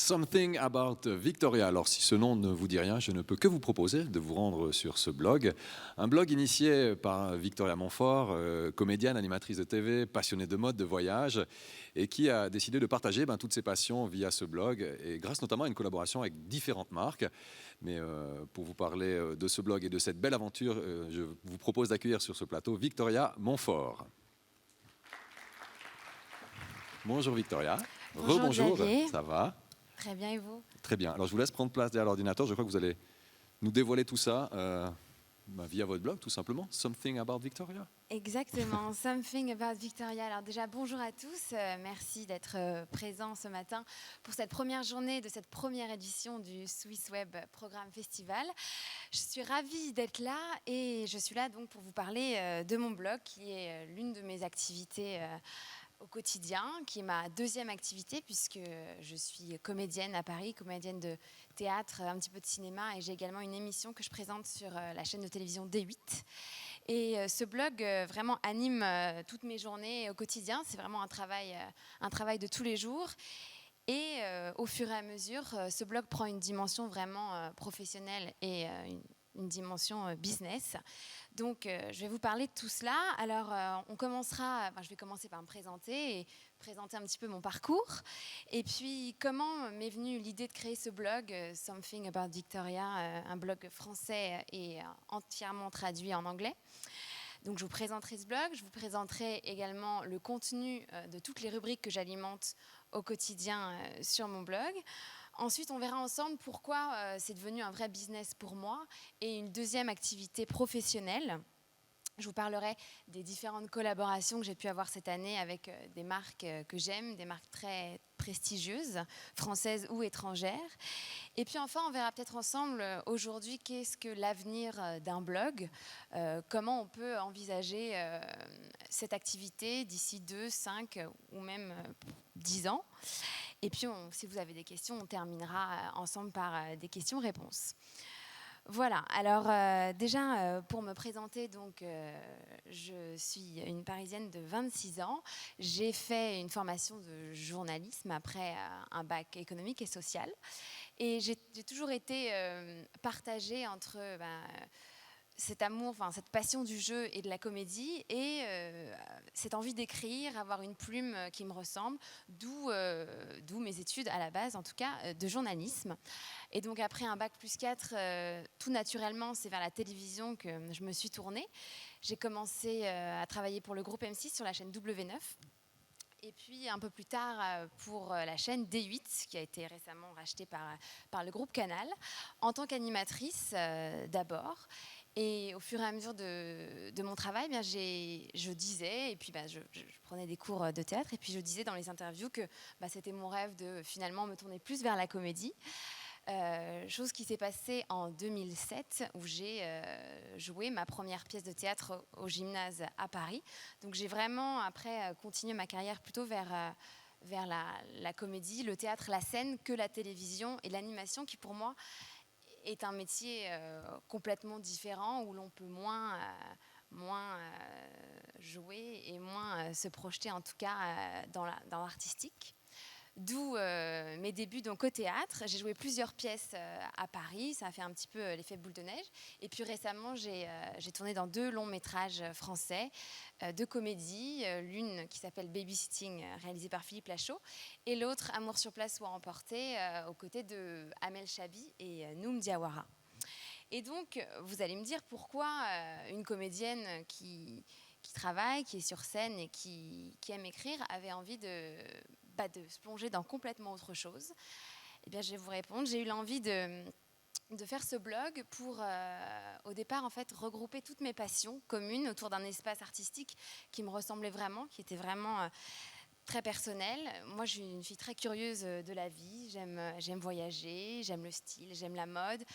Something About Victoria. Alors si ce nom ne vous dit rien, je ne peux que vous proposer de vous rendre sur ce blog. Un blog initié par Victoria Montfort, comédienne, animatrice de TV, passionnée de mode, de voyage, et qui a décidé de partager toutes ses passions via ce blog, et grâce notamment à une collaboration avec différentes marques. Mais pour vous parler de ce blog et de cette belle aventure, je vous propose d'accueillir sur ce plateau Victoria Montfort. Bonjour Victoria. Bonjour Rebonjour, Xavier. ça va? Très bien, et vous? Très bien. Alors je vous laisse prendre place derrière l'ordinateur. Je crois que vous allez nous dévoiler tout ça via votre blog, tout simplement. Something About Victoria. Exactement, Something About Victoria. Alors déjà, bonjour à tous. Merci d'être présents ce matin pour cette première journée de cette première édition du Swiss Web Programme Festival. Je suis ravie d'être là et je suis là donc pour vous parler de mon blog qui est l'une de mes activités au quotidien, qui est ma deuxième activité puisque je suis comédienne à Paris, comédienne de théâtre, un petit peu de cinéma, et j'ai également une émission que je présente sur la chaîne de télévision D8. Et ce blog vraiment anime toutes mes journées au quotidien. C'est vraiment un travail de tous les jours. Et au fur et à mesure, ce blog prend une dimension vraiment professionnelle et une dimension business. Donc, je vais vous parler de tout cela. Alors, je vais commencer par me présenter et présenter un petit peu mon parcours. Et puis, comment m'est venue l'idée de créer ce blog, Something About Victoria, un blog français et entièrement traduit en anglais. Donc, je vous présenterai ce blog. Je vous présenterai également le contenu de toutes les rubriques que j'alimente au quotidien sur mon blog. Ensuite, on verra ensemble pourquoi c'est devenu un vrai business pour moi et une deuxième activité professionnelle. Je vous parlerai des différentes collaborations que j'ai pu avoir cette année avec des marques que j'aime, des marques très prestigieuses, françaises ou étrangères. Et puis enfin, on verra peut-être ensemble aujourd'hui qu'est-ce que l'avenir d'un blog, comment on peut envisager cette activité d'ici 2, 5 ou même 10 ans. Et puis, si vous avez des questions, on terminera ensemble par des questions-réponses. Voilà, alors déjà pour me présenter, donc, je suis une Parisienne de 26 ans. J'ai fait une formation de journalisme après un bac économique et social. Et j'ai toujours été partagée entre cet amour, cette passion du jeu et de la comédie et cette envie d'écrire, avoir une plume qui me ressemble, d'où mes études à la base, en tout cas, de journalisme. Et donc après un bac plus 4, tout naturellement, c'est vers la télévision que je me suis tournée. J'ai commencé à travailler pour le groupe M6 sur la chaîne W9. Et puis un peu plus tard pour la chaîne D8 qui a été récemment rachetée par le groupe Canal en tant qu'animatrice d'abord. Et au fur et à mesure de mon travail, je disais, et puis je prenais des cours de théâtre, et puis je disais dans les interviews que c'était mon rêve de finalement me tourner plus vers la comédie. Chose qui s'est passée en 2007 où j'ai joué ma première pièce de théâtre au gymnase à Paris. Donc j'ai vraiment après continué ma carrière plutôt vers la comédie, le théâtre, la scène que la télévision et l'animation qui pour moi est un métier complètement différent où l'on peut moins jouer et moins se projeter en tout cas dans l'artistique. D'où mes débuts donc, au théâtre. J'ai joué plusieurs pièces à Paris, ça a fait un petit peu l'effet boule de neige. Et puis récemment, j'ai tourné dans 2 longs métrages français de comédie. L'une qui s'appelle Babysitting, réalisée par Philippe Lachaud, et l'autre, Amour sur place ou à emporter, aux côtés de Amel Chabi et Noum Diawara. Et donc, vous allez me dire pourquoi une comédienne qui travaille, qui est sur scène et qui aime écrire, avait envie de se plonger dans complètement autre chose. Eh bien, je vais vous répondre. J'ai eu l'envie de faire ce blog pour, au départ, en fait, regrouper toutes mes passions communes autour d'un espace artistique qui me ressemblait vraiment, qui était vraiment très personnel. Moi, je suis une fille très curieuse de la vie. J'aime voyager, j'aime le style, j'aime la mode.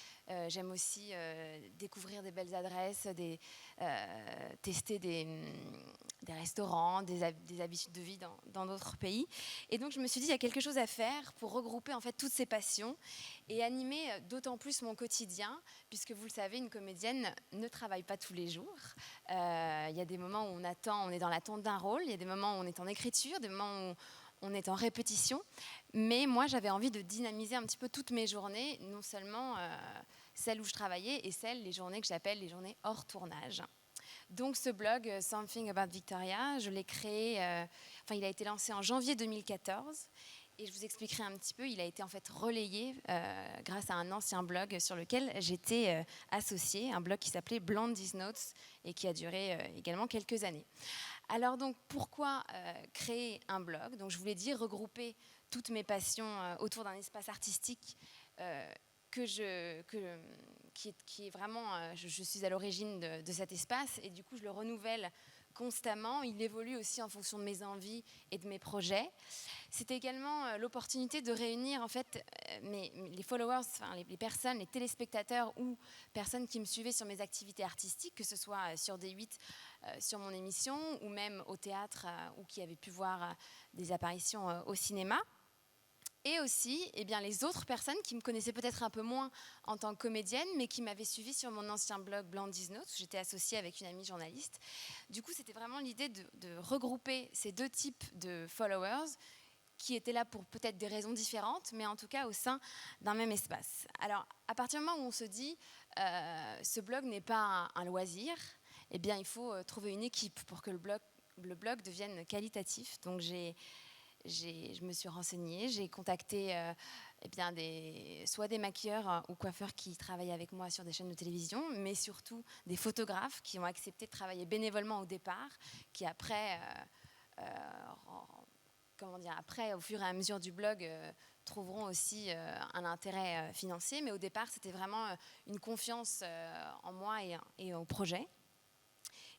J'aime aussi découvrir des belles adresses, tester des restaurants, des habitudes de vie dans d'autres pays. Et donc, je me suis dit, il y a quelque chose à faire pour regrouper en fait toutes ces passions et animer d'autant plus mon quotidien, puisque vous le savez, une comédienne ne travaille pas tous les jours. Il y a des moments où on est dans l'attente d'un rôle, il y a des moments où on est en écriture, des moments où on est en répétition, mais moi j'avais envie de dynamiser un petit peu toutes mes journées, non seulement celles où je travaillais et les journées que j'appelle les journées hors tournage. Donc ce blog Something About Victoria, je l'ai créé, il a été lancé en janvier 2014. Et je vous expliquerai un petit peu, il a été en fait relayé grâce à un ancien blog sur lequel j'étais associée, un blog qui s'appelait Blondie's Notes et qui a duré également quelques années. Alors donc pourquoi créer un blog? Donc je vous l'ai dit, regrouper toutes mes passions autour d'un espace artistique qui est vraiment, je suis à l'origine de cet espace et du coup je le renouvelle constamment. Il évolue aussi en fonction de mes envies et de mes projets. C'était également l'opportunité de réunir en fait les followers, les personnes, les téléspectateurs ou personnes qui me suivaient sur mes activités artistiques, que ce soit sur D8, sur mon émission ou même au théâtre ou qui avaient pu voir des apparitions au cinéma. Et aussi les autres personnes qui me connaissaient peut-être un peu moins en tant que comédienne, mais qui m'avaient suivie sur mon ancien blog Blondie's Notes, où j'étais associée avec une amie journaliste. Du coup, c'était vraiment l'idée de regrouper ces deux types de followers qui étaient là pour peut-être des raisons différentes, mais en tout cas au sein d'un même espace. Alors, à partir du moment où on se dit ce blog n'est pas un loisir, il faut trouver une équipe pour que le blog devienne qualitatif. Donc, je me suis renseignée, j'ai contacté soit des maquilleurs ou coiffeurs qui travaillaient avec moi sur des chaînes de télévision, mais surtout des photographes qui ont accepté de travailler bénévolement au départ, qui après, au fur et à mesure du blog, trouveront aussi un intérêt financier. Mais au départ, c'était vraiment une confiance en moi et au projet.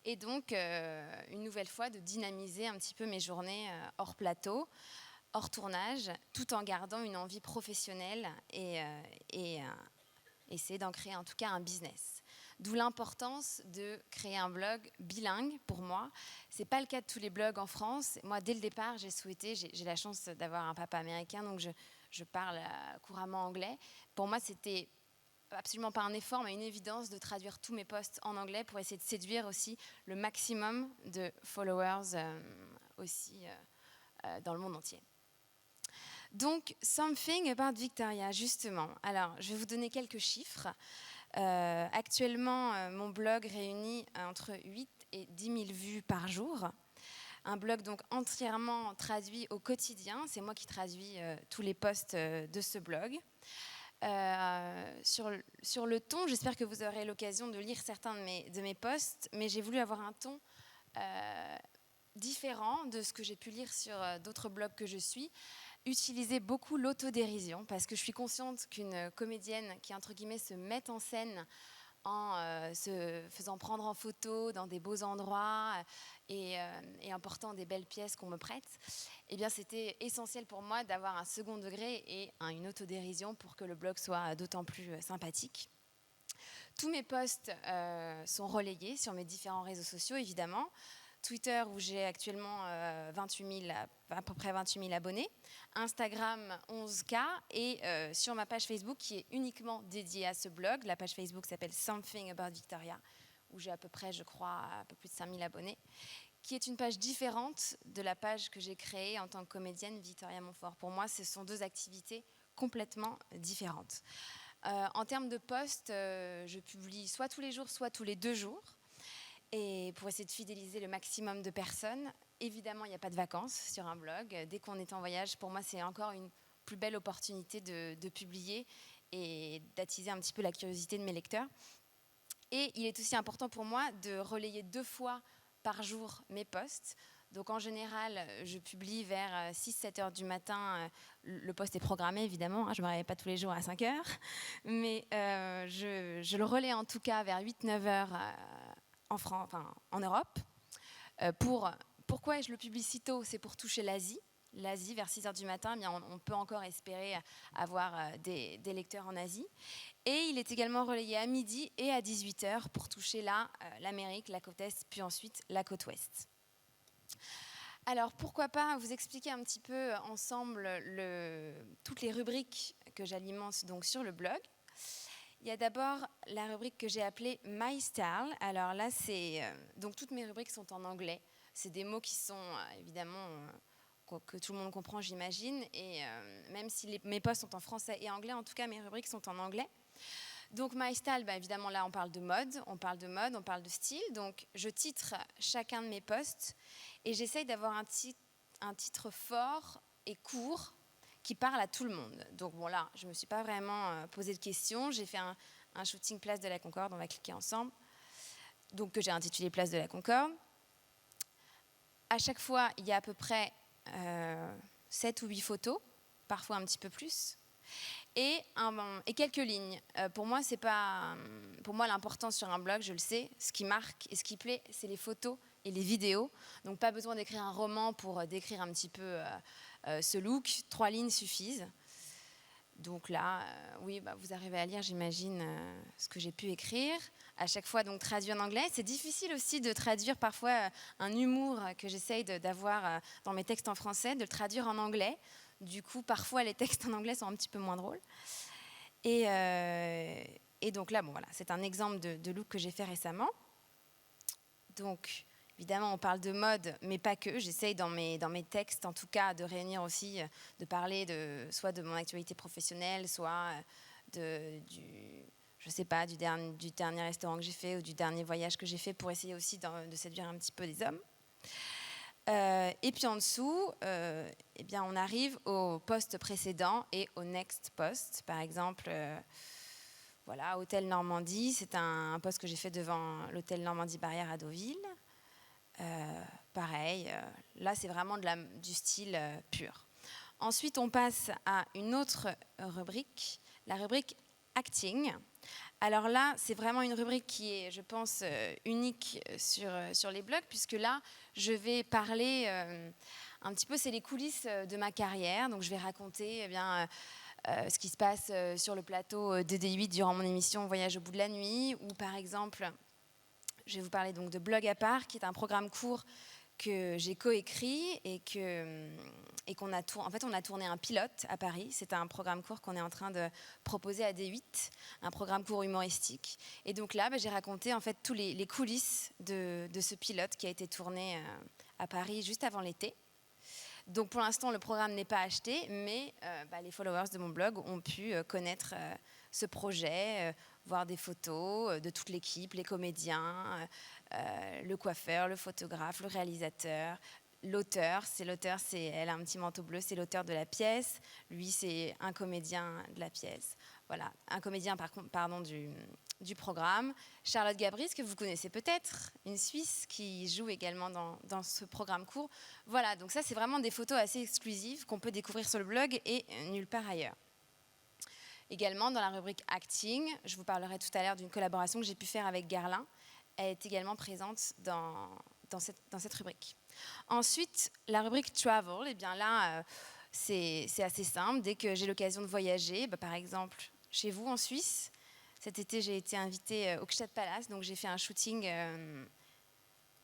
Et donc, une nouvelle fois, de dynamiser un petit peu mes journées hors plateau, hors tournage, tout en gardant une envie professionnelle et essayer d'en créer en tout cas un business. D'où l'importance de créer un blog bilingue pour moi. Ce n'est pas le cas de tous les blogs en France. Moi, dès le départ, j'ai la chance d'avoir un papa américain, donc je parle couramment anglais. Pour moi, c'était absolument pas un effort, mais une évidence de traduire tous mes posts en anglais pour essayer de séduire aussi le maximum de followers dans le monde entier. Donc, Something About Victoria, justement. Alors, je vais vous donner quelques chiffres. Actuellement, mon blog réunit entre 8 et 10 000 vues par jour. Un blog donc entièrement traduit au quotidien. C'est moi qui traduis tous les posts de ce blog. Sur le ton, j'espère que vous aurez l'occasion de lire certains de mes posts, mais j'ai voulu avoir un ton différent de ce que j'ai pu lire sur d'autres blogs que je suis. Utiliser beaucoup l'autodérision, parce que je suis consciente qu'une comédienne qui, entre guillemets, se met en scène en se faisant prendre en photo dans des beaux endroits et en portant des belles pièces qu'on me prête, c'était essentiel pour moi d'avoir un second degré et une autodérision pour que le blog soit d'autant plus sympathique. Tous mes posts sont relayés sur mes différents réseaux sociaux, évidemment. Twitter, où j'ai actuellement à peu près 28 000 abonnés. Instagram, 11K. Et sur ma page Facebook, qui est uniquement dédiée à ce blog. La page Facebook s'appelle Something About Victoria, où j'ai à peu près, je crois, un peu plus de 5 000 abonnés, qui est une page différente de la page que j'ai créée en tant que comédienne Victoria Montfort. Pour moi, ce sont deux activités complètement différentes. En termes de posts, je publie soit tous les jours, soit tous les 2 jours. Et pour essayer de fidéliser le maximum de personnes, évidemment, il n'y a pas de vacances sur un blog. Dès qu'on est en voyage, pour moi, c'est encore une plus belle opportunité de publier et d'attiser un petit peu la curiosité de mes lecteurs. Et il est aussi important pour moi de relayer 2 fois par jour mes posts. Donc en général, je publie vers 6-7 heures du matin. Le post est programmé, évidemment. Je ne me réveille pas tous les jours à 5 heures. Mais je le relaie en tout cas vers 8-9 heures en Europe. Pourquoi je le publie si tôt? C'est pour toucher l'Asie. L'Asie, vers 6 heures du matin, on peut encore espérer avoir des lecteurs en Asie. Et il est également relayé à midi et à 18 heures pour toucher l'Amérique, la côte Est, puis ensuite la côte Ouest. Alors, pourquoi pas vous expliquer un petit peu ensemble toutes les rubriques que j'alimente donc sur le blog. Il y a d'abord la rubrique que j'ai appelée My Style. Alors là, donc toutes mes rubriques sont en anglais. C'est des mots qui sont évidemment que tout le monde comprend, j'imagine. Et même si mes posts sont en français et anglais, en tout cas, mes rubriques sont en anglais. Donc, My Style, évidemment, là, on parle de mode, on parle de style. Donc, je titre chacun de mes posts et j'essaye d'avoir un titre fort et court qui parle à tout le monde. Donc, bon, là, je ne me suis pas vraiment posé de questions. J'ai fait un shooting Place de la Concorde, on va cliquer ensemble. Donc, que j'ai intitulé Place de la Concorde. À chaque fois, il y a à peu près 7 ou 8 photos, parfois un petit peu plus. Et quelques lignes. Pour moi, l'important sur un blog, je le sais, ce qui marque et ce qui plaît, c'est les photos et les vidéos. Donc, pas besoin d'écrire un roman pour décrire un petit peu ce look. 3 lignes suffisent. Donc là, oui, vous arrivez à lire, j'imagine, ce que j'ai pu écrire. À chaque fois, donc, traduit en anglais. C'est difficile aussi de traduire parfois un humour que j'essaye d'avoir dans mes textes en français, de le traduire en anglais. Du coup, parfois, les textes en anglais sont un petit peu moins drôles. Et donc là, voilà, c'est un exemple de look que j'ai fait récemment. Donc, évidemment, on parle de mode, mais pas que. J'essaye dans mes textes, en tout cas, de réunir aussi, de parler soit de mon actualité professionnelle, soit du dernier restaurant que j'ai fait ou du dernier voyage que j'ai fait pour essayer aussi de séduire un petit peu des hommes. Et puis en dessous, on arrive au post précédent et au next post. Par exemple, voilà, Hôtel Normandie, c'est un post que j'ai fait devant l'Hôtel Normandie Barrière à Deauville. Pareil, là c'est vraiment du style pur. Ensuite, on passe à une autre rubrique, la rubrique Acting. Alors là, c'est vraiment une rubrique qui est, je pense, unique sur les blogs, puisque là, je vais parler un petit peu, c'est les coulisses de ma carrière. Donc, je vais raconter ce qui se passe sur le plateau de D8 durant mon émission Voyage au bout de la nuit, ou par exemple, je vais vous parler donc de Blog à part, qui est un programme court que j'ai coécrit et qu'on a tourné. En fait, on a tourné un pilote à Paris. C'est un programme court qu'on est en train de proposer à D8, un programme court humoristique. Et donc là, j'ai raconté en fait tous les coulisses de ce pilote qui a été tourné à Paris juste avant l'été. Donc pour l'instant, le programme n'est pas acheté, mais les followers de mon blog ont pu connaître ce projet, voir des photos de toute l'équipe, les comédiens, le coiffeur, le photographe, le réalisateur, l'auteur, elle a un petit manteau bleu, c'est l'auteur de la pièce. Lui, c'est un comédien de la pièce. Voilà, un comédien du programme. Charlotte Gabris, que vous connaissez peut-être, une Suisse qui joue également dans ce programme court. Voilà, donc ça, c'est vraiment des photos assez exclusives qu'on peut découvrir sur le blog et nulle part ailleurs. Également, dans la rubrique Acting, je vous parlerai tout à l'heure d'une collaboration que j'ai pu faire avec Guerlain. Elle est également présente dans cette rubrique. Ensuite, la rubrique Travel, c'est assez simple. Dès que j'ai l'occasion de voyager, par exemple, chez vous en Suisse, cet été, j'ai été invitée au Gstaad Palace, donc j'ai fait un shooting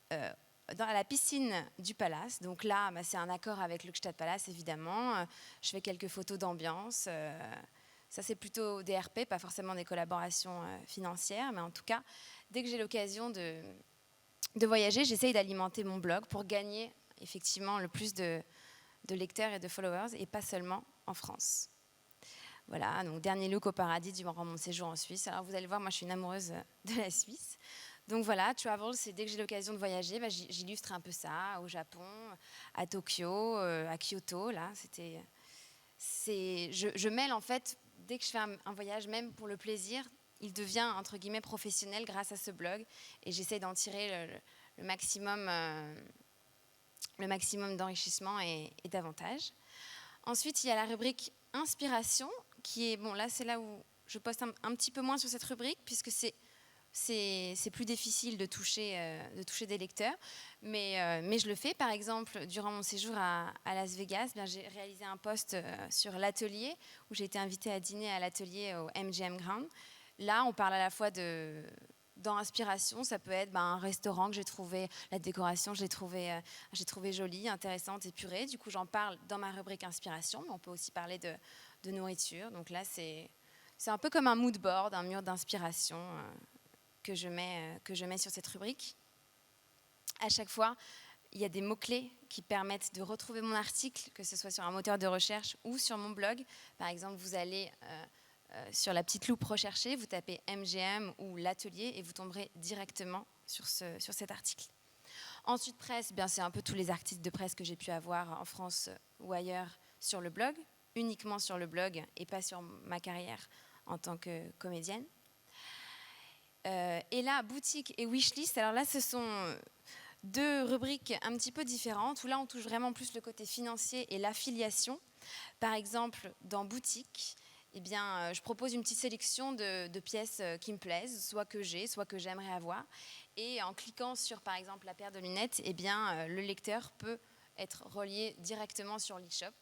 à la piscine du Palace. Donc là, c'est un accord avec le Gstaad Palace, évidemment. Je fais quelques photos d'ambiance. Ça, c'est plutôt des RP, pas forcément des collaborations financières, mais en tout cas, dès que j'ai l'occasion de voyager, j'essaye d'alimenter mon blog pour gagner effectivement le plus de lecteurs et de followers, et pas seulement en France. Voilà, donc dernier look au paradis durant mon séjour en Suisse. Alors vous allez voir, moi je suis une amoureuse de la Suisse. Donc voilà, Travel, c'est dès que j'ai l'occasion de voyager, j'illustre un peu ça au Japon, à Tokyo, à Kyoto. Là, je mêle en fait, dès que je fais un voyage, même pour le plaisir, il devient entre guillemets professionnel grâce à ce blog, et j'essaie d'en tirer le maximum d'enrichissement et d'avantages. Ensuite, il y a la rubrique Inspiration, qui est, là c'est là où je poste un petit peu moins sur cette rubrique, puisque c'est plus difficile de toucher des lecteurs, mais je le fais. Par exemple, durant mon séjour à Las Vegas, j'ai réalisé un post sur l'atelier, où j'ai été invitée à dîner à l'atelier au MGM Grand. Là, on parle à la fois dans Inspiration, ça peut être un restaurant que j'ai trouvé, la décoration, j'ai trouvé jolie, intéressante, épurée. Du coup, j'en parle dans ma rubrique Inspiration, mais on peut aussi parler de nourriture. Donc là, c'est un peu comme un mood board, un mur d'inspiration que je mets sur cette rubrique. À chaque fois, il y a des mots-clés qui permettent de retrouver mon article, que ce soit sur un moteur de recherche ou sur mon blog. Par exemple, vous allez sur la petite loupe rechercher, vous tapez MGM ou l'atelier et vous tomberez directement sur cet article. Ensuite, presse, bien, c'est un peu tous les articles de presse que j'ai pu avoir en France ou ailleurs sur le blog, uniquement sur le blog et pas sur ma carrière en tant que comédienne. Et là, boutique et wishlist, alors là, ce sont deux rubriques un petit peu différentes, où là, on touche vraiment plus le côté financier et l'affiliation. Par exemple, dans boutique, eh bien, je propose une petite sélection de pièces qui me plaisent, soit que j'ai, soit que j'aimerais avoir. Et en cliquant sur, par exemple, la paire de lunettes, eh bien, le lecteur peut être relié directement sur l'e-shop.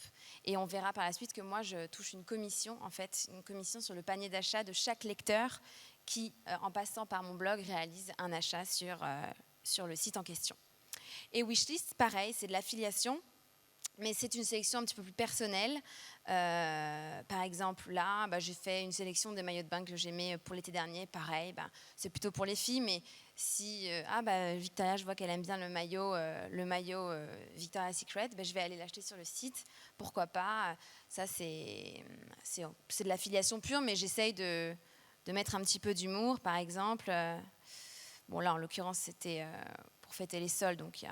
Et on verra par la suite que moi, je touche une commission, en fait, une commission sur le panier d'achat de chaque lecteur qui, en passant par mon blog, réalise un achat sur le site en question. Et Wishlist, pareil, c'est de l'affiliation, mais c'est une sélection un petit peu plus personnelle. Par exemple, là, j'ai fait une sélection des maillots de bain que j'aimais pour l'été dernier. Pareil, c'est plutôt pour les filles, mais si Victoria, je vois qu'elle aime bien le maillot Victoria's Secret, je vais aller l'acheter sur le site. Pourquoi pas? Ça, c'est de l'affiliation pure, mais j'essaye de mettre un petit peu d'humour, par exemple. Bon, là, en l'occurrence, c'était pour fêter les soldes, donc il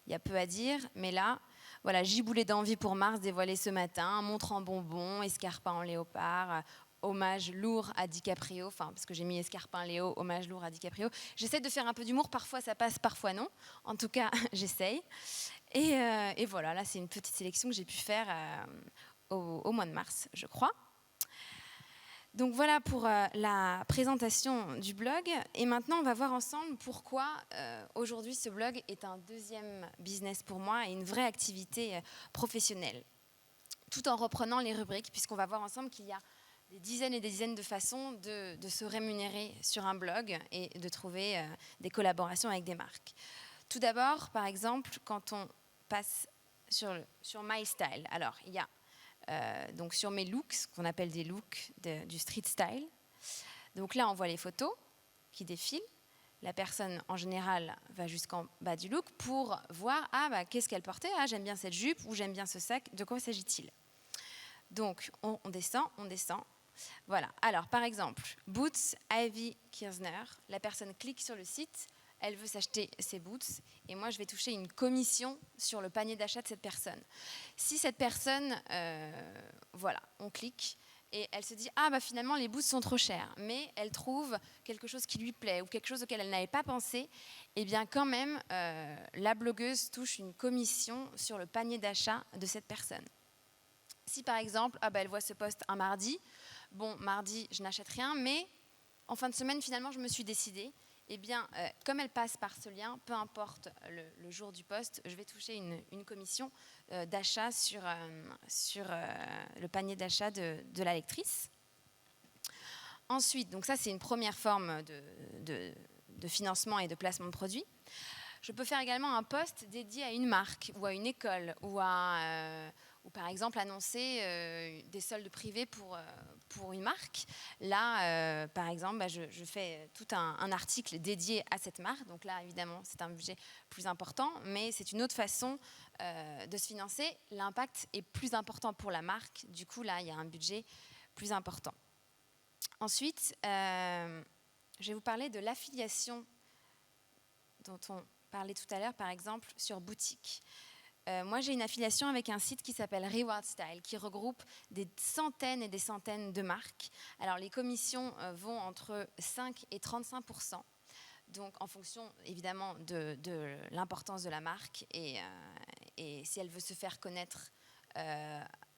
y a peu à dire. Mais là, voilà, giboulée d'envie pour Mars dévoilé ce matin, montre en bonbon, escarpin en léopard, hommage lourd à DiCaprio, enfin, parce que j'ai mis escarpin Léo, hommage lourd à DiCaprio. J'essaie de faire un peu d'humour, parfois ça passe, parfois non. En tout cas, j'essaye. Et voilà, là, c'est une petite sélection que j'ai pu faire au mois de mars, je crois. Donc voilà pour la présentation du blog. Et maintenant, on va voir ensemble pourquoi aujourd'hui ce blog est un deuxième business pour moi et une vraie activité professionnelle. Tout en reprenant les rubriques, puisqu'on va voir ensemble qu'il y a des dizaines et des dizaines de façons de se rémunérer sur un blog et de trouver des collaborations avec des marques. Tout d'abord, par exemple, quand on passe sur MyStyle. Alors, il y a donc sur mes looks, ce qu'on appelle des looks du street style. Donc là, on voit les photos qui défilent. La personne, en général, va jusqu'en bas du look pour voir qu'est-ce qu'elle portait. Ah, j'aime bien cette jupe ou j'aime bien ce sac. De quoi s'agit-il? Donc, on descend. Voilà. Alors, par exemple, Boots Ivy Kirzner. La personne clique sur le site. Elle veut s'acheter ses boots et moi, je vais toucher une commission sur le panier d'achat de cette personne. Si cette personne, voilà, on clique et elle se dit « Ah, finalement, les boots sont trop chers », mais elle trouve quelque chose qui lui plaît ou quelque chose auquel elle n'avait pas pensé, eh bien, quand même, la blogueuse touche une commission sur le panier d'achat de cette personne. Si, par exemple, elle voit ce post un mardi, bon, mardi, je n'achète rien, mais en fin de semaine, finalement, je me suis décidée. Eh bien, comme elle passe par ce lien, peu importe le jour du poste, je vais toucher une commission d'achat sur le panier d'achat de la lectrice. Ensuite, donc ça c'est une première forme de financement et de placement de produits. Je peux faire également un post dédié à une marque ou à une école ou par exemple annoncer des soldes privés pour une marque. Là, par exemple, je fais tout un article dédié à cette marque. Donc là, évidemment, c'est un budget plus important, mais c'est une autre façon de se financer. L'impact est plus important pour la marque. Du coup, là, il y a un budget plus important. Ensuite, je vais vous parler de l'affiliation dont on parlait tout à l'heure, par exemple, sur boutique. Moi, j'ai une affiliation avec un site qui s'appelle Reward Style, qui regroupe des centaines et des centaines de marques. Alors, les commissions vont entre 5 et 35%, donc en fonction, évidemment, de l'importance de la marque et si elle veut se faire connaître.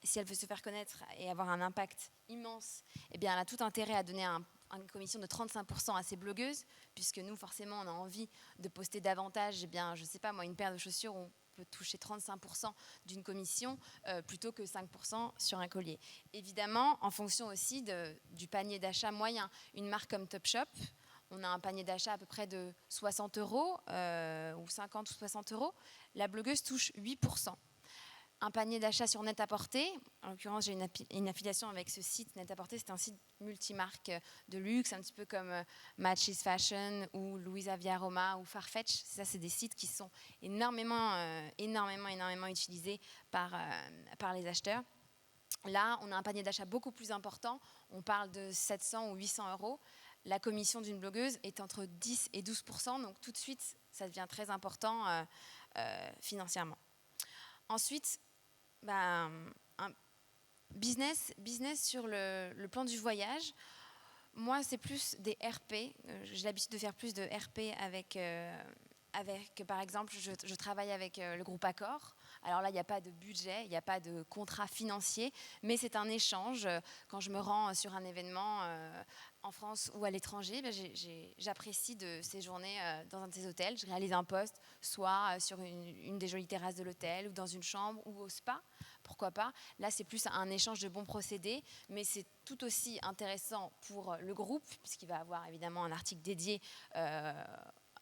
Si elle veut se faire connaître et avoir un impact immense, eh bien, elle a tout intérêt à donner une commission de 35% à ses blogueuses, puisque nous, forcément, on a envie de poster davantage, eh bien, je ne sais pas, moi, une paire de chaussures où on peut toucher 35% d'une commission plutôt que 5% sur un collier. Évidemment, en fonction aussi du panier d'achat moyen. Une marque comme Topshop, on a un panier d'achat à peu près de 60 € ou 50 ou 60 €. La blogueuse touche 8%. un panier d'achat sur Net-à-Porter. En l'occurrence, j'ai une affiliation avec ce site Net-à-Porter. C'est un site multimarque de luxe, un petit peu comme Matches Fashion ou Louisa Via Roma ou Farfetch. Ça, c'est des sites qui sont énormément utilisés par les acheteurs. Là, on a un panier d'achat beaucoup plus important. On parle de 700 ou 800 euros. La commission d'une blogueuse est entre 10 et 12%. Donc, tout de suite, ça devient très important financièrement. Ensuite, un business sur le plan du voyage. Moi, c'est plus des RP. J'ai l'habitude de faire plus de RP avec par exemple, je travaille avec le groupe Accor. Alors là, il n'y a pas de budget, il n'y a pas de contrat financier, mais c'est un échange. Quand je me rends sur un événement en France ou à l'étranger, j'apprécie de séjourner dans un de ces hôtels. Je réalise un poste, soit sur une des jolies terrasses de l'hôtel, ou dans une chambre, ou au spa, pourquoi pas. Là, c'est plus un échange de bons procédés, mais c'est tout aussi intéressant pour le groupe, puisqu'il va avoir évidemment un article dédié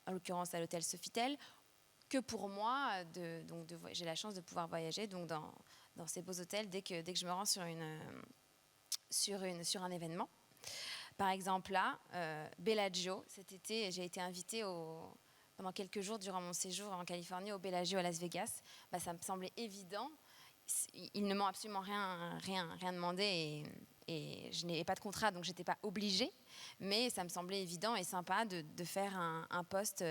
en l'occurrence à l'hôtel Sofitel, que pour moi, j'ai la chance de pouvoir voyager donc dans ces beaux hôtels dès que je me rends sur un événement. Par exemple là, Bellagio, cet été, j'ai été invitée pendant quelques jours durant mon séjour en Californie au Bellagio à Las Vegas. Ça me semblait évident. Ils ne m'ont absolument rien demandé et je n'avais pas de contrat, donc je n'étais pas obligée. Mais ça me semblait évident et sympa de faire un post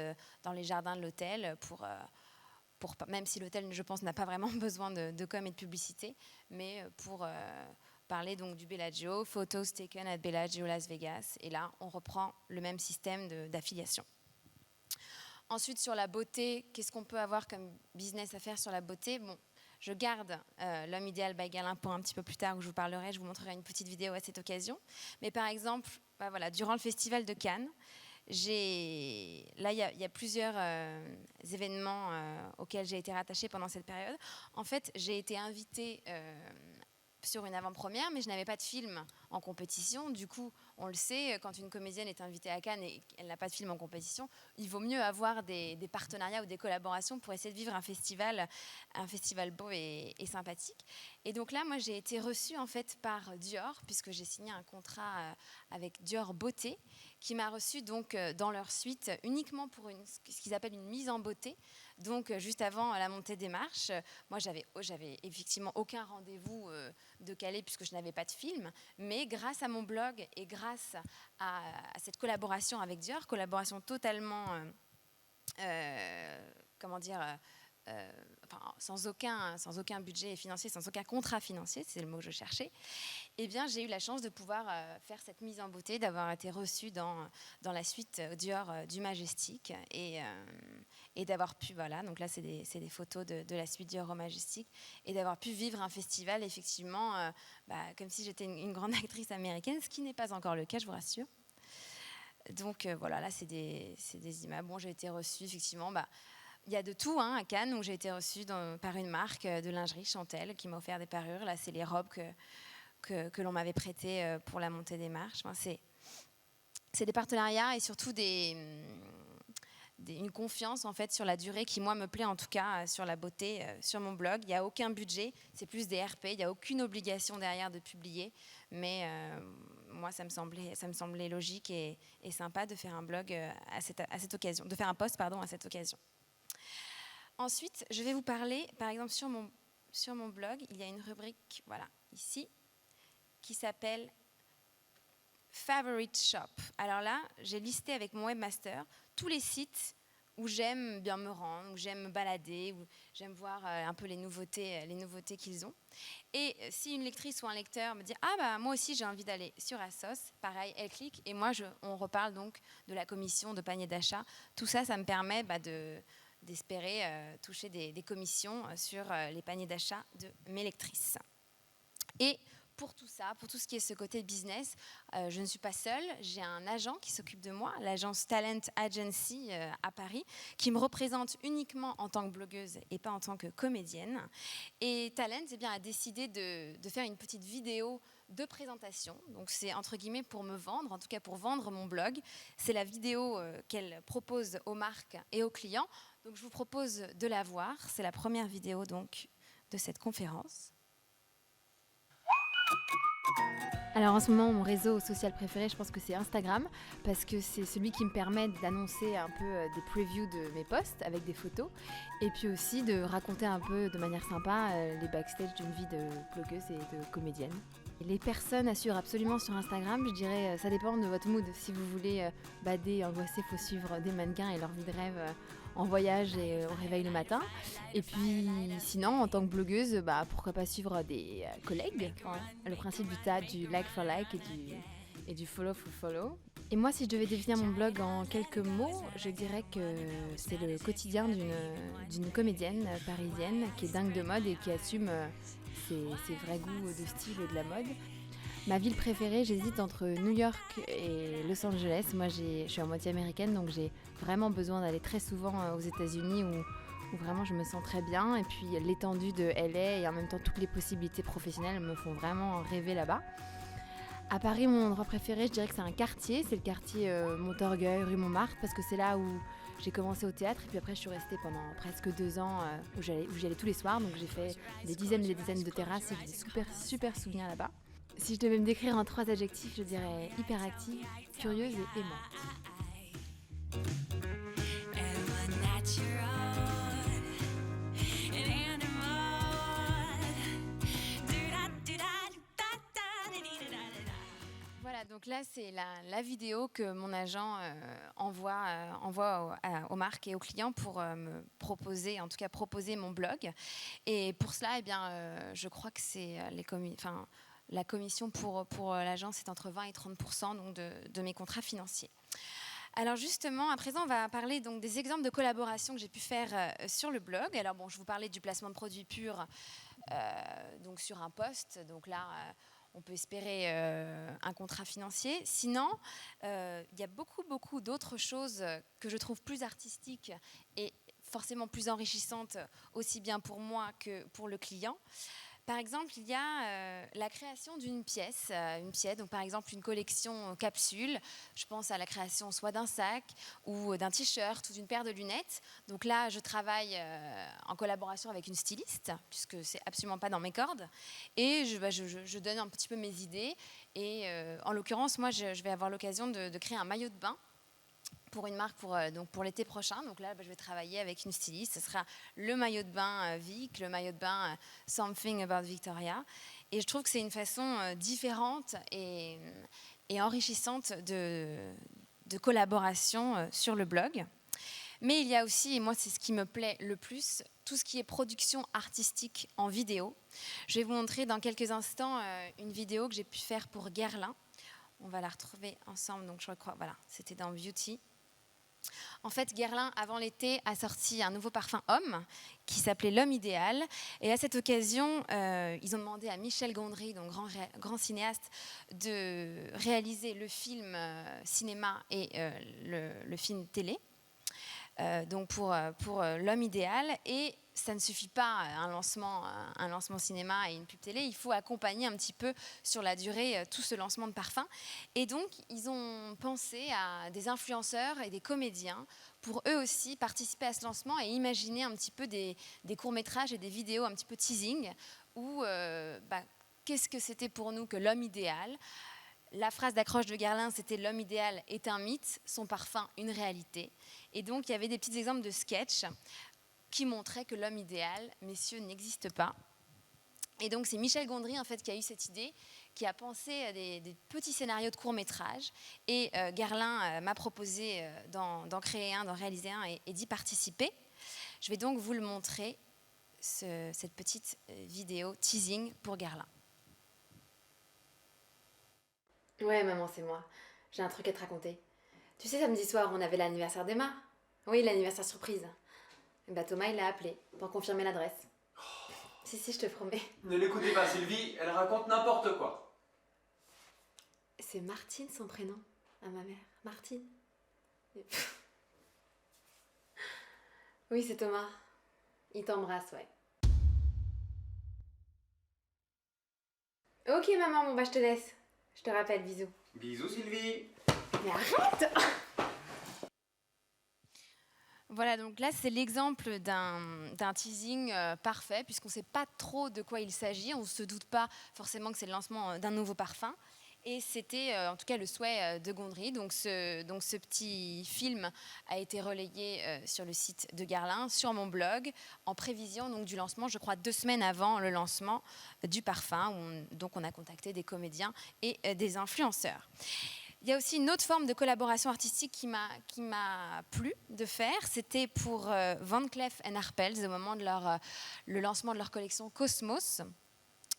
dans les jardins de l'hôtel même si l'hôtel, je pense, n'a pas vraiment besoin de com et de publicité, mais pour parler donc du Bellagio, photos taken at Bellagio Las Vegas. Et là, on reprend le même système d'affiliation. Ensuite, sur la beauté, qu'est-ce qu'on peut avoir comme business à faire sur la beauté ? Bon, je garde l'homme idéal by Guerlain pour un petit peu plus tard où je vous montrerai une petite vidéo à cette occasion. Mais par exemple, durant le festival de Cannes, il y a plusieurs événements auxquels j'ai été rattachée pendant cette période. En fait, j'ai été invitée sur une avant-première, mais je n'avais pas de film en compétition. Du coup, on le sait, quand une comédienne est invitée à Cannes et qu'elle n'a pas de film en compétition, il vaut mieux avoir des partenariats ou des collaborations pour essayer de vivre un festival beau et sympathique. Et donc là, moi, j'ai été reçue en fait par Dior, puisque j'ai signé un contrat avec Dior Beauté, qui m'a reçue donc dans leur suite uniquement pour ce qu'ils appellent une mise en beauté. Donc juste avant la montée des marches, moi j'avais effectivement aucun rendez-vous de Calais puisque je n'avais pas de film, mais grâce à mon blog et grâce à cette collaboration avec Dior, collaboration totalement sans aucun budget financier, sans aucun contrat financier, c'est le mot que je cherchais, eh bien, j'ai eu la chance de pouvoir faire cette mise en beauté, d'avoir été reçue dans la suite Dior du Majestic et d'avoir pu, donc là c'est des photos de la suite Dior au Majestic, et d'avoir pu vivre un festival effectivement comme si j'étais une grande actrice américaine, ce qui n'est pas encore le cas, je vous rassure. Donc là c'est des images. Bon, j'ai été reçue effectivement, il y a de tout à Cannes, où j'ai été reçue par une marque de lingerie, Chantel, qui m'a offert des parures. Là, c'est les robes que l'on m'avait prêtées pour la montée des marches. C'est des partenariats et surtout une confiance en fait sur la durée qui, moi, me plaît en tout cas sur la beauté, sur mon blog. Il n'y a aucun budget, c'est plus des RP, il n'y a aucune obligation derrière de publier. Mais moi, ça me semblait logique et sympa de faire un blog à cette occasion, de faire un post à cette occasion. Ensuite, je vais vous parler, par exemple, sur mon blog, il y a une rubrique, ici, qui s'appelle Favorite Shop. Alors là, j'ai listé avec mon webmaster tous les sites où j'aime bien me rendre, où j'aime me balader, où j'aime voir un peu les nouveautés qu'ils ont. Et si une lectrice ou un lecteur me dit « Ah moi aussi j'ai envie d'aller sur Assos », pareil, elle clique et moi on reparle donc de la commission de panier d'achat. Tout ça, ça me permet d'espérer toucher des commissions sur les paniers d'achat de mes lectrices. Et pour tout ça, pour tout ce qui est ce côté business, je ne suis pas seule. J'ai un agent qui s'occupe de moi, l'agence Talent Agency à Paris, qui me représente uniquement en tant que blogueuse et pas en tant que comédienne. Et Talent a décidé de faire une petite vidéo de présentation. Donc c'est entre guillemets pour me vendre, en tout cas pour vendre mon blog. C'est la vidéo qu'elle propose aux marques et aux clients. Donc je vous propose de la voir. C'est la première vidéo donc de cette conférence. Alors en ce moment, mon réseau social préféré, je pense que c'est Instagram, parce que c'est celui qui me permet d'annoncer un peu des previews de mes posts avec des photos, et puis aussi de raconter un peu de manière sympa les backstage d'une vie de blogueuse et de comédienne. Et les personnes à suivre absolument sur Instagram, je dirais, ça dépend de votre mood. Si vous voulez bader, angoisser, il faut suivre des mannequins et leur vie de rêve en voyage et au réveil le matin. Et puis sinon, en tant que blogueuse, pourquoi pas suivre des collègues, hein. Le principe du like for like et du follow for follow. Et moi, si je devais définir mon blog en quelques mots, je dirais que c'est le quotidien d'une comédienne parisienne qui est dingue de mode et qui assume ses vrais goûts de style et de la mode. Ma ville préférée, j'hésite entre New York et Los Angeles. Moi, je suis à moitié américaine, donc j'ai vraiment besoin d'aller très souvent aux États-Unis où vraiment je me sens très bien. Et puis l'étendue de LA et en même temps toutes les possibilités professionnelles me font vraiment rêver là-bas. À Paris, mon endroit préféré, je dirais que c'est un quartier. C'est le quartier Montorgueil, rue Montmartre, parce que c'est là où j'ai commencé au théâtre. Et puis après, je suis restée pendant presque 2 ans où j'y allais tous les soirs. Donc j'ai fait des dizaines et des dizaines de terrasses et j'ai des super souvenirs là-bas. Si je devais me décrire en 3 adjectifs, je dirais hyperactive, curieuse et aimante. Voilà, donc là c'est la vidéo que mon agent envoie aux marques et aux clients pour me proposer, en tout cas proposer mon blog. Et pour cela, je crois que c'est la commission pour l'agence est entre 20 et 30% donc de mes contrats financiers. Alors justement, à présent, on va parler donc des exemples de collaborations que j'ai pu faire sur le blog. Alors bon, je vous parlais du placement de produits purs donc sur un post. Donc là, on peut espérer un contrat financier. Sinon, il y a beaucoup d'autres choses que je trouve plus artistiques et forcément plus enrichissantes, aussi bien pour moi que pour le client. Par exemple, il y a la création d'une pièce, donc par exemple une collection capsule. Je pense à la création soit d'un sac ou d'un t-shirt ou d'une paire de lunettes. Donc là, je travaille en collaboration avec une styliste, puisque c'est absolument pas dans mes cordes. Et je donne un petit peu mes idées. Et en l'occurrence, moi, je vais avoir l'occasion de créer un maillot de bain pour une marque pour l'été prochain. Donc là, je vais travailler avec une styliste. Ce sera le maillot de bain Vic, le maillot de bain Something About Victoria. Et je trouve que c'est une façon différente et enrichissante de collaboration sur le blog. Mais il y a aussi, et moi c'est ce qui me plaît le plus, tout ce qui est production artistique en vidéo. Je vais vous montrer dans quelques instants une vidéo que j'ai pu faire pour Guerlain. On va la retrouver ensemble, donc je crois, voilà, c'était dans Beauty. En fait, Guerlain, avant l'été, a sorti un nouveau parfum homme qui s'appelait L'Homme Idéal. Et à cette occasion, ils ont demandé à Michel Gondry, donc grand cinéaste, de réaliser le film cinéma et le film télé. Donc pour L'Homme Idéal. Et ça ne suffit pas un lancement cinéma et une pub télé, il faut accompagner un petit peu sur la durée tout ce lancement de parfum. Et donc ils ont pensé à des influenceurs et des comédiens pour eux aussi participer à ce lancement et imaginer un petit peu des courts-métrages et des vidéos un petit peu teasing où qu'est-ce que c'était pour nous que l'homme idéal. La phrase d'accroche de Guerlain, c'était « L'homme idéal est un mythe, son parfum une réalité ». Et donc, il y avait des petits exemples de sketchs qui montraient que l'homme idéal, messieurs, n'existe pas. Et donc, c'est Michel Gondry, en fait, qui a eu cette idée, qui a pensé à des petits scénarios de courts-métrages. Et Guerlain m'a proposé d'en créer un, d'en réaliser un et d'y participer. Je vais donc vous le montrer, cette petite vidéo teasing pour Guerlain. Ouais, maman, c'est moi. J'ai un truc à te raconter. Tu sais, samedi soir, on avait l'anniversaire d'Emma. Oui, l'anniversaire surprise. Et Thomas, il l'a appelé pour confirmer l'adresse. Si, je te promets. Ne l'écoutez pas, Sylvie, elle raconte n'importe quoi. C'est Martine, son prénom, à ma mère. Martine. Oui, c'est Thomas. Il t'embrasse, ouais. Ok, maman, je te laisse. Je te rappelle, bisous. Bisous, Sylvie. Mais arrête! Voilà, donc là, c'est l'exemple d'un teasing parfait, puisqu'on ne sait pas trop de quoi il s'agit. On ne se doute pas forcément que c'est le lancement d'un nouveau parfum. Et c'était en tout cas le souhait de Gondry. Donc ce petit film a été relayé sur le site de Guerlain, sur mon blog, en prévision donc, du lancement, je crois 2 semaines avant le lancement du parfum. Donc on a contacté des comédiens et des influenceurs. Il y a aussi une autre forme de collaboration artistique qui m'a plu de faire. C'était pour Van Cleef & Arpels au moment de le lancement de leur collection Cosmos.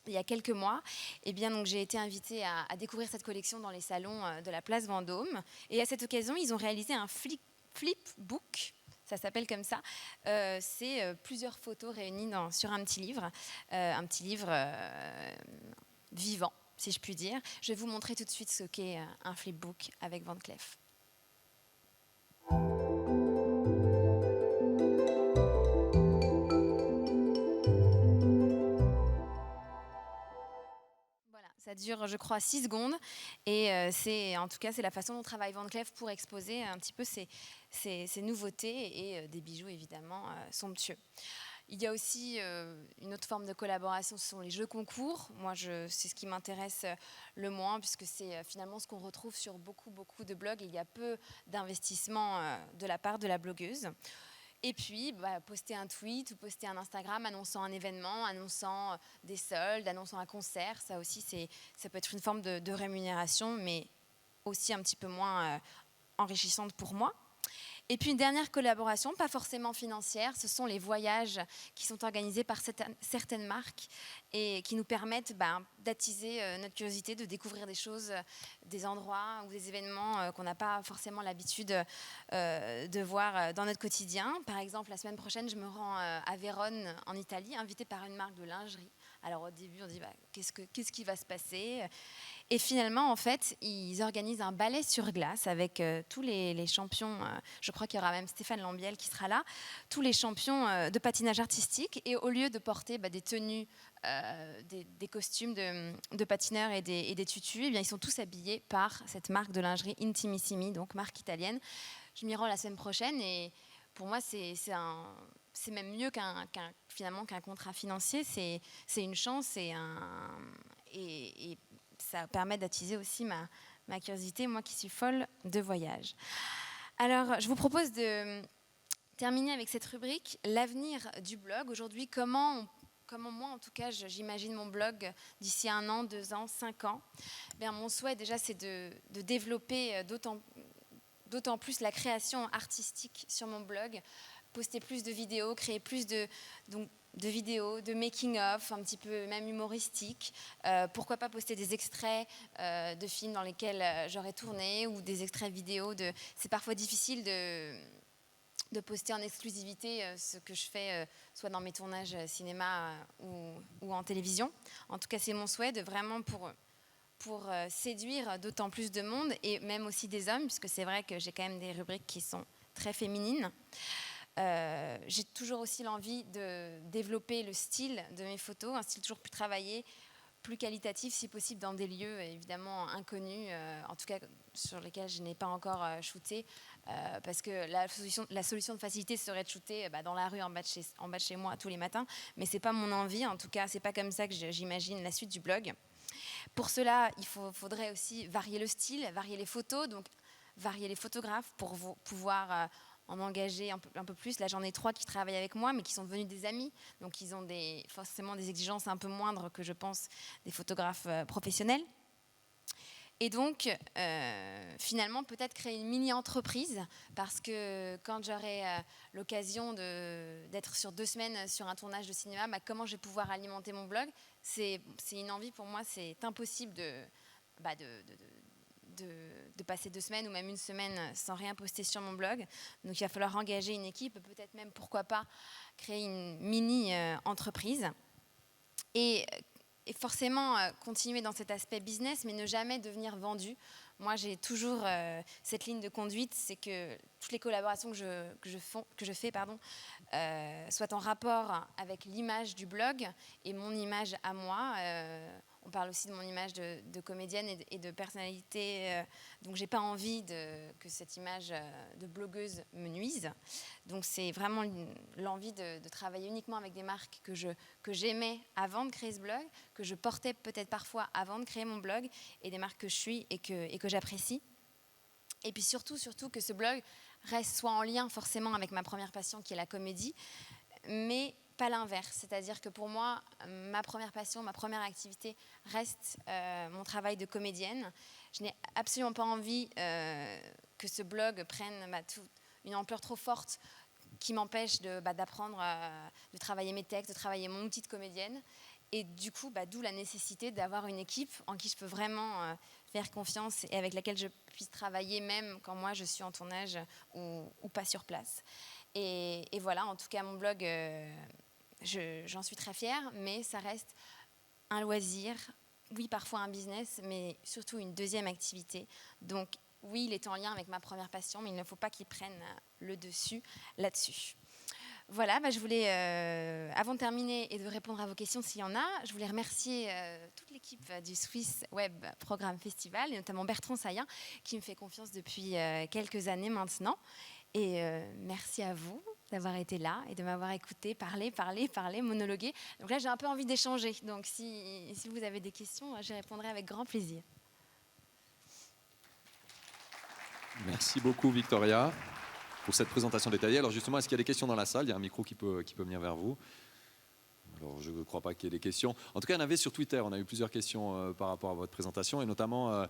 Il y a quelques mois, eh bien, donc, j'ai été invitée à découvrir cette collection dans les salons de la place Vendôme. Et à cette occasion, ils ont réalisé un flipbook. Ça s'appelle comme ça. C'est plusieurs photos réunies sur un petit livre vivant, si je puis dire. Je vais vous montrer tout de suite ce qu'est un flipbook avec Van Cleef. Voilà, ça dure, je crois, 6 secondes. Et en tout cas, c'est la façon dont travaille Van Cleef pour exposer un petit peu ses nouveautés et des bijoux, évidemment, somptueux. Il y a aussi une autre forme de collaboration, ce sont les jeux concours. Moi, c'est ce qui m'intéresse le moins, puisque c'est finalement ce qu'on retrouve sur beaucoup de blogs. Il y a peu d'investissement de la part de la blogueuse. Et puis, poster un tweet ou poster un Instagram annonçant un événement, annonçant des soldes, annonçant un concert, ça aussi, ça peut être une forme de rémunération, mais aussi un petit peu moins enrichissante pour moi. Et puis une dernière collaboration, pas forcément financière, ce sont les voyages qui sont organisés par certaines marques et qui nous permettent d'attiser notre curiosité, de découvrir des choses, des endroits ou des événements qu'on n'a pas forcément l'habitude de voir dans notre quotidien. Par exemple, la semaine prochaine, je me rends à Vérone, en Italie, invitée par une marque de lingerie. Alors au début, on se dit qu'est-ce qui va se passer ? Et finalement, en fait, ils organisent un ballet sur glace avec tous les champions. Je crois qu'il y aura même Stéphane Lambiel qui sera là. Tous les champions de patinage artistique. Et au lieu de porter des tenues, des costumes de patineurs et des tutus, eh bien, ils sont tous habillés par cette marque de lingerie Intimissimi, donc marque italienne. Je m'y rends la semaine prochaine et pour moi, c'est même mieux finalement qu'un contrat financier. C'est une chance et ça permet d'attiser aussi ma curiosité, moi qui suis folle de voyage. Alors, je vous propose de terminer avec cette rubrique, l'avenir du blog. Aujourd'hui, comment moi, en tout cas, j'imagine mon blog d'ici 1 an, 2 ans, 5 ans. Bien, mon souhait, déjà, c'est de développer d'autant plus la création artistique sur mon blog, poster plus de vidéos, créer plus de vidéos, de making-of, un petit peu même humoristiques. Pourquoi pas poster des extraits de films dans lesquels j'aurais tourné ou des extraits vidéo. C'est parfois difficile de poster en exclusivité ce que je fais, soit dans mes tournages cinéma ou en télévision. En tout cas, c'est mon souhait de vraiment pour séduire d'autant plus de monde et même aussi des hommes, puisque c'est vrai que j'ai quand même des rubriques qui sont très féminines. J'ai toujours aussi l'envie de développer le style de mes photos, un style toujours plus travaillé, plus qualitatif si possible dans des lieux évidemment inconnus, en tout cas sur lesquels je n'ai pas encore shooté, parce que la solution de facilité serait de shooter dans la rue en bas de chez moi tous les matins, mais c'est pas mon envie, en tout cas c'est pas comme ça que j'imagine la suite du blog. Pour cela, il faudrait aussi varier le style, varier les photos, donc varier les photographes pour pouvoir en engager un peu plus. Là, j'en ai 3 qui travaillent avec moi, mais qui sont devenus des amis. Donc, ils ont forcément des exigences un peu moindres que, je pense, des photographes professionnels. Et donc, finalement, peut-être créer une mini-entreprise, parce que quand j'aurai l'occasion d'être sur 2 semaines sur un tournage de cinéma, comment je vais pouvoir alimenter mon blog ? C'est une envie pour moi, c'est impossible de passer 2 semaines ou même 1 semaine sans rien poster sur mon blog. Donc il va falloir engager une équipe, peut-être même, pourquoi pas, créer une mini-entreprise. Et forcément continuer dans cet aspect business, mais ne jamais devenir vendu. Moi, j'ai toujours cette ligne de conduite, c'est que toutes les collaborations que je fais soient en rapport avec l'image du blog et mon image à moi. on parle aussi de mon image de comédienne et de personnalité. Donc, j'ai pas envie que cette image de blogueuse me nuise. Donc, c'est vraiment l'envie de travailler uniquement avec des marques que j'aimais avant de créer ce blog, que je portais peut-être parfois avant de créer mon blog, et des marques que je suis et que j'apprécie. Et puis surtout que ce blog soit en lien forcément avec ma première passion qui est la comédie, mais pas l'inverse. C'est-à-dire que pour moi, ma première passion, ma première activité reste mon travail de comédienne. Je n'ai absolument pas envie que ce blog prenne une ampleur trop forte qui m'empêche d'apprendre, de travailler mes textes, de travailler mon outil de comédienne. Et du coup, d'où la nécessité d'avoir une équipe en qui je peux vraiment faire confiance et avec laquelle je puisse travailler même quand moi je suis en tournage ou pas sur place. Et voilà, en tout cas, mon blog, j'en suis très fière, mais ça reste un loisir, oui, parfois un business, mais surtout une deuxième activité. Donc, oui, il est en lien avec ma première passion, mais il ne faut pas qu'il prenne le dessus là-dessus. Voilà, je voulais, avant de terminer et de répondre à vos questions s'il y en a, je voulais remercier toute l'équipe du Swiss Web Programme Festival, et notamment Bertrand Saillant, qui me fait confiance depuis quelques années maintenant. Et merci à vous d'avoir été là et de m'avoir écouté parler, monologuer. Donc là, j'ai un peu envie d'échanger. Donc si vous avez des questions, j'y répondrai avec grand plaisir. Merci beaucoup, Victoria, pour cette présentation détaillée. Alors justement, est-ce qu'il y a des questions dans la salle? Il y a un micro qui peut venir vers vous. Alors, je ne crois pas qu'il y ait des questions. En tout cas, il y en avait sur Twitter. On a eu plusieurs questions par rapport à votre présentation, et notamment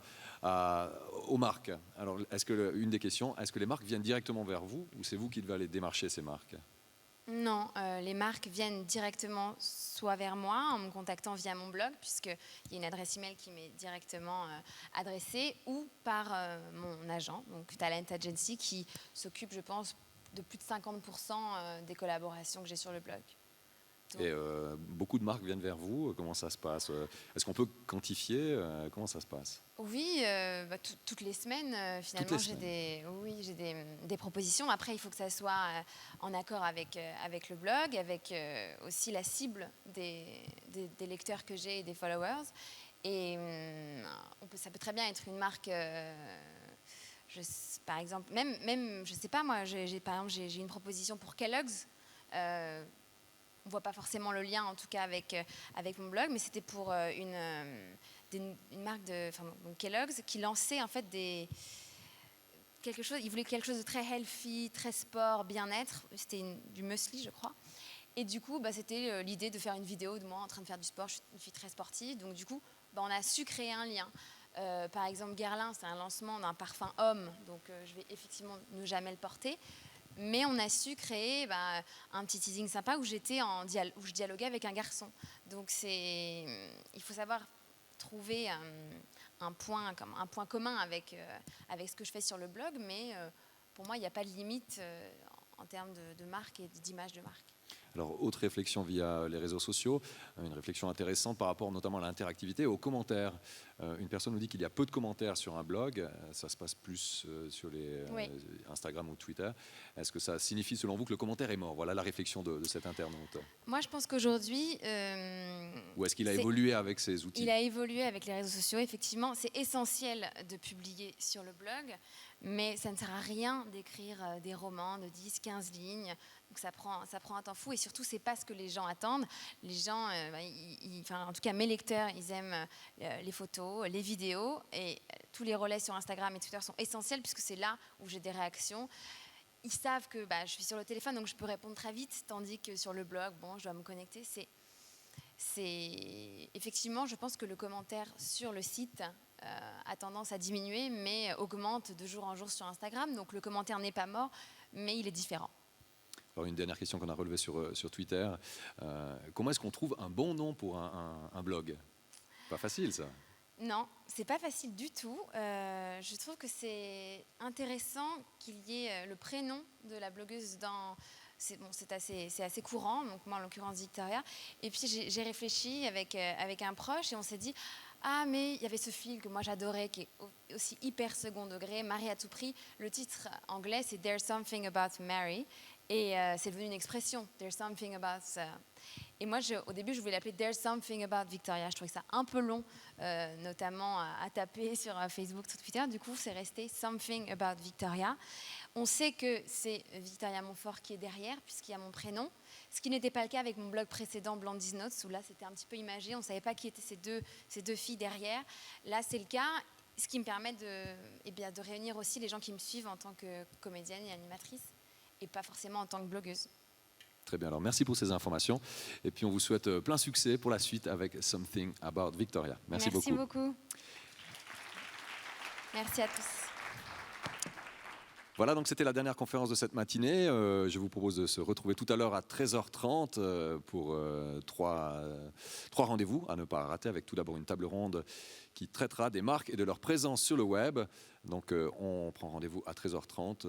aux marques. Alors, une des questions, est-ce que les marques viennent directement vers vous, ou c'est vous qui devez aller démarcher ces marques? Non, les marques viennent directement soit vers moi en me contactant via mon blog, puisqu'il y a une adresse email qui m'est directement adressée, ou par mon agent, donc Talent Agency, qui s'occupe, je pense, de plus de 50% des collaborations que j'ai sur le blog. Et beaucoup de marques viennent vers vous. Comment ça se passe? Est-ce qu'on peut quantifier? Comment ça se passe? Oui, toutes les semaines, finalement, j'ai des propositions. Après, il faut que ça soit en accord avec le blog, avec aussi la cible des lecteurs que j'ai et des followers. Et ça peut très bien être une marque... par exemple, même, je sais pas, moi, j'ai une proposition pour Kellogg's. On ne voit pas forcément le lien, en tout cas, avec mon blog, mais c'était pour une marque donc Kellogg's qui lançait en fait il voulait quelque chose de très healthy, très sport, bien-être. C'était du muesli, je crois. Et du coup, c'était l'idée de faire une vidéo de moi en train de faire du sport. Je suis une fille très sportive, donc du coup, on a su créer un lien. Par exemple, Guerlain, c'est un lancement d'un parfum homme, donc je vais effectivement ne jamais le porter. Mais on a su créer un petit teasing sympa où je dialoguais avec un garçon. Donc il faut savoir trouver un point commun avec ce que je fais sur le blog, mais pour moi, il n'y a pas de limite en termes de marque et d'image de marque. Alors, autre réflexion via les réseaux sociaux, une réflexion intéressante par rapport notamment à l'interactivité et aux commentaires. Une personne nous dit qu'il y a peu de commentaires sur un blog, ça se passe plus sur les Instagram ou Twitter. Est-ce que ça signifie selon vous que le commentaire est mort? Voilà la réflexion de cet internaute. Moi, je pense qu'aujourd'hui... Ou est-ce qu'il a évolué avec ces outils? Il a évolué avec les réseaux sociaux, effectivement. C'est essentiel de publier sur le blog, mais ça ne sert à rien d'écrire des romans de 10, 15 lignes. Donc ça prend un temps fou, et surtout, c'est pas ce que les gens attendent. Les gens, en tout cas mes lecteurs, ils aiment les photos, les vidéos, et tous les relais sur Instagram et Twitter sont essentiels puisque c'est là où j'ai des réactions. Ils savent que je suis sur le téléphone, donc je peux répondre très vite, tandis que sur le blog, je dois me connecter. Effectivement, je pense que le commentaire sur le site a tendance à diminuer, mais augmente de jour en jour sur Instagram. Donc le commentaire n'est pas mort, mais il est différent. Alors, une dernière question qu'on a relevée sur Twitter. Comment est-ce qu'on trouve un bon nom pour un blog? Pas facile, ça. Non, c'est pas facile du tout. Je trouve que c'est intéressant qu'il y ait le prénom de la blogueuse dans... C'est assez courant, donc moi en l'occurrence Victoria. Et puis j'ai réfléchi avec un proche et on s'est dit mais il y avait ce film que moi j'adorais qui est aussi hyper second degré, Marie à tout prix. Le titre anglais c'est There's Something About Mary Et c'est devenu une expression. There's something about... Et moi, au début, je voulais l'appeler There's something about Victoria. Je trouvais ça un peu long, notamment à taper sur Facebook, sur Twitter. Du coup, c'est resté Something about Victoria. On sait que c'est Victoria Montfort qui est derrière, puisqu'il y a mon prénom. Ce qui n'était pas le cas avec mon blog précédent, Blandy's Notes, où là, c'était un petit peu imagé. On ne savait pas qui étaient ces deux filles derrière. Là, c'est le cas. Ce qui me permet de réunir aussi les gens qui me suivent en tant que comédienne et animatrice, et pas forcément en tant que blogueuse. Très bien, alors merci pour ces informations. Et puis on vous souhaite plein succès pour la suite avec Something About Victoria. Merci beaucoup. Merci beaucoup. Merci à tous. Voilà, donc c'était la dernière conférence de cette matinée. Je vous propose de se retrouver tout à l'heure à 13h30 pour trois rendez-vous à ne pas rater, avec tout d'abord une table ronde qui traitera des marques et de leur présence sur le web. Donc on prend rendez-vous à 13h30.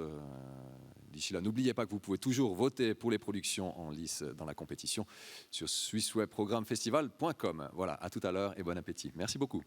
D'ici là, n'oubliez pas que vous pouvez toujours voter pour les productions en lice dans la compétition sur swisswebprogrammefestival.com. Voilà, à tout à l'heure et bon appétit. Merci beaucoup.